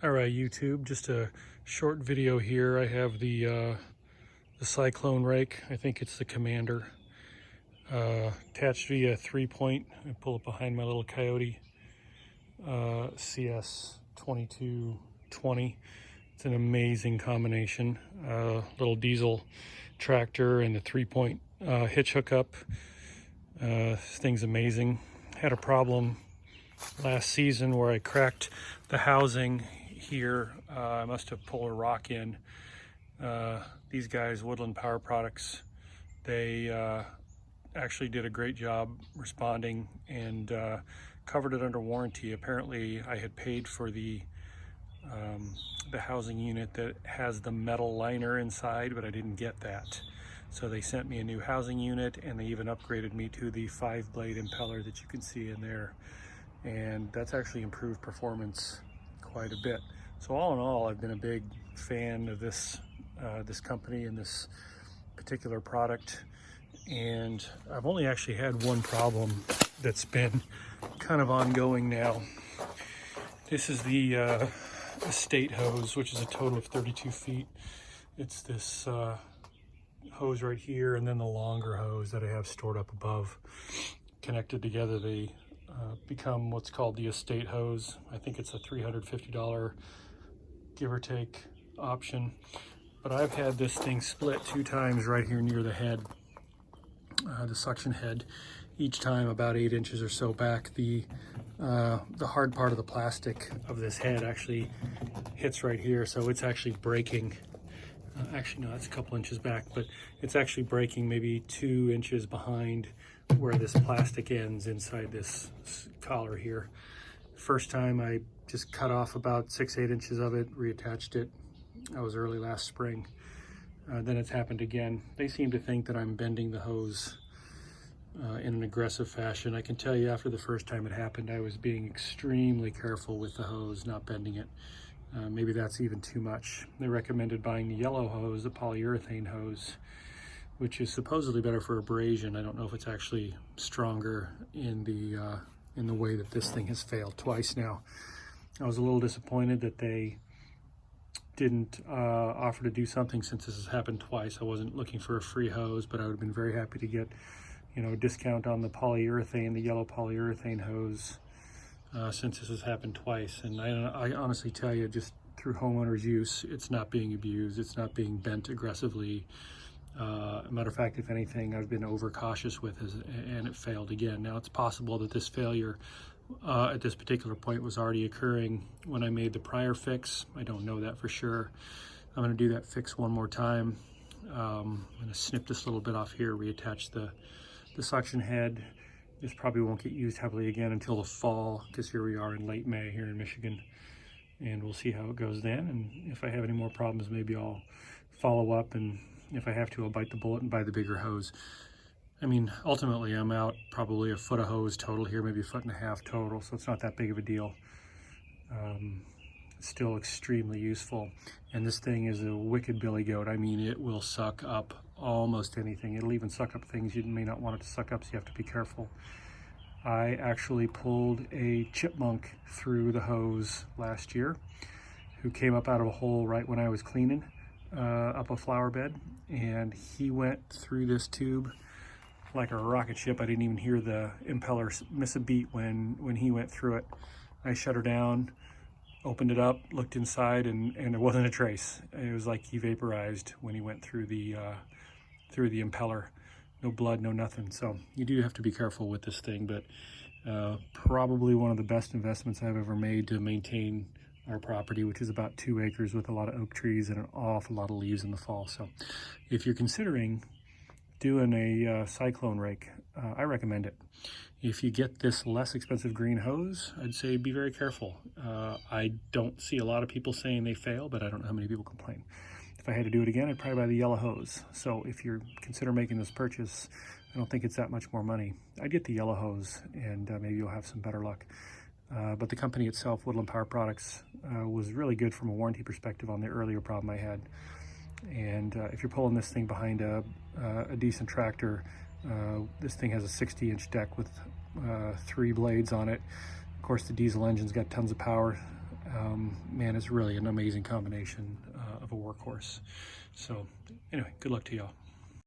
All right, YouTube, just a short video here. I have the Cyclone Rake. I think it's the Commander. Attached via 3-point. I pull it behind my little Coyote CS 2220. It's an amazing combination. Little diesel tractor and the 3-point hitch hookup. This thing's amazing. Had a problem last season where I cracked the housing here. I must have pulled a rock in. These guys, Woodland Power Products, they actually did a great job responding and covered it under warranty. Apparently I had paid for the housing unit that has the metal liner inside, but I didn't get that. So they sent me a new housing unit, and they even upgraded me to the 5-blade impeller that you can see in there. And that's actually improved performance quite a bit. So all in all, I've been a big fan of this company and this particular product. And I've only actually had one problem that's been kind of ongoing now. This is the estate hose, which is a total of 32 feet. It's this hose right here, and then the longer hose that I have stored up above. Connected together, they become what's called the estate hose. I think it's a $350 give or take option. But I've had this thing split 2 times right here near the head, the suction head. Each time about 8 inches or so back. The hard part of the plastic of this head actually hits right here, so it's actually breaking. Actually, no, that's a couple inches back, but it's actually breaking maybe 2 inches behind where this plastic ends inside this collar here. First time I just cut off about 6-8 inches of it, reattached it. That was early last spring. Then it's happened again. They seem to think that I'm bending the hose in an aggressive fashion. I can tell you after the first time it happened, I was being extremely careful with the hose, not bending it. Maybe that's even too much. They recommended buying the yellow hose, the polyurethane hose, which is supposedly better for abrasion. I don't know if it's actually stronger in the way that this thing has failed twice now. I was a little disappointed that they didn't offer to do something since this has happened twice. I wasn't looking for a free hose, but I would have been very happy to get, you know, a discount on the polyurethane, the yellow polyurethane hose, since this has happened twice. And I honestly tell you, just through homeowners use, it's not being abused. It's not being bent aggressively. Matter of fact, if anything, I've been overcautious with it, and it failed again. Now, it's possible that this failure at this particular point was already occurring when I made the prior fix. I don't know that for sure. I'm going to do that fix one more time. I'm going to snip this little bit off here, reattach the suction head. This probably won't get used heavily again until the fall, because here we are in late May here in Michigan, and we'll see how it goes then. And if I have any more problems, maybe I'll follow up, and if I have to, I'll bite the bullet and buy the bigger hose. I mean, ultimately, I'm out probably a foot of hose total here, maybe 1.5 feet total, so it's not that big of a deal. It's still extremely useful, and this thing is a wicked billy goat. I mean, it will suck up almost anything. It'll even suck up things you may not want it to suck up, so you have to be careful. I actually pulled a chipmunk through the hose last year, who came up out of a hole right when I was cleaning up a flower bed, and he went through this tube like a rocket ship. I didn't even hear the impeller miss a beat when he went through it. I shut her down, opened it up, looked inside, and there wasn't a trace. It was like he vaporized when he went through the impeller. No blood, no nothing. So you do have to be careful with this thing, but probably one of the best investments I've ever made to maintain our property, which is about 2 acres with a lot of oak trees and an awful lot of leaves in the fall. So if you're considering doing a Cyclone Rake, I recommend it. If you get this less expensive green hose, I'd say be very careful. I don't see a lot of people saying they fail, but I don't know how many people complain. If I had to do it again, I'd probably buy the yellow hose. So if you're consider making this purchase, I don't think it's that much more money. I'd get the yellow hose, and maybe you'll have some better luck. But the company itself, Woodland Power Products, was really good from a warranty perspective on the earlier problem I had. And if you're pulling this thing behind a decent tractor, this thing has a 60-inch deck with 3 blades on it. Of course, the diesel engine's got tons of power. man, it's really an amazing combination of a workhorse. So anyway, good luck to y'all.